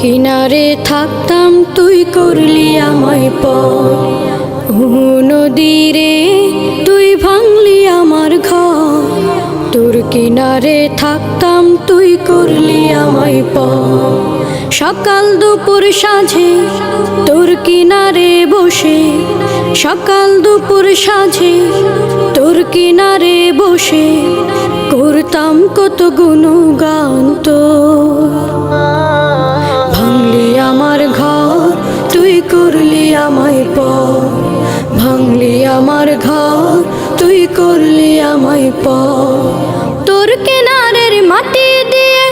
কিনারে থাকতাম তুই করলি আমায় নদীরে তুই ভাঙলি আমার ঘর। তোর কিনারে থাকতাম তুই করলি আমায় সকাল দুপুর সাঁঝে তোর কিনারে বসে, সকাল দুপুর সাঁঝে তোর কিনারে বসে করতাম কত গুণগান।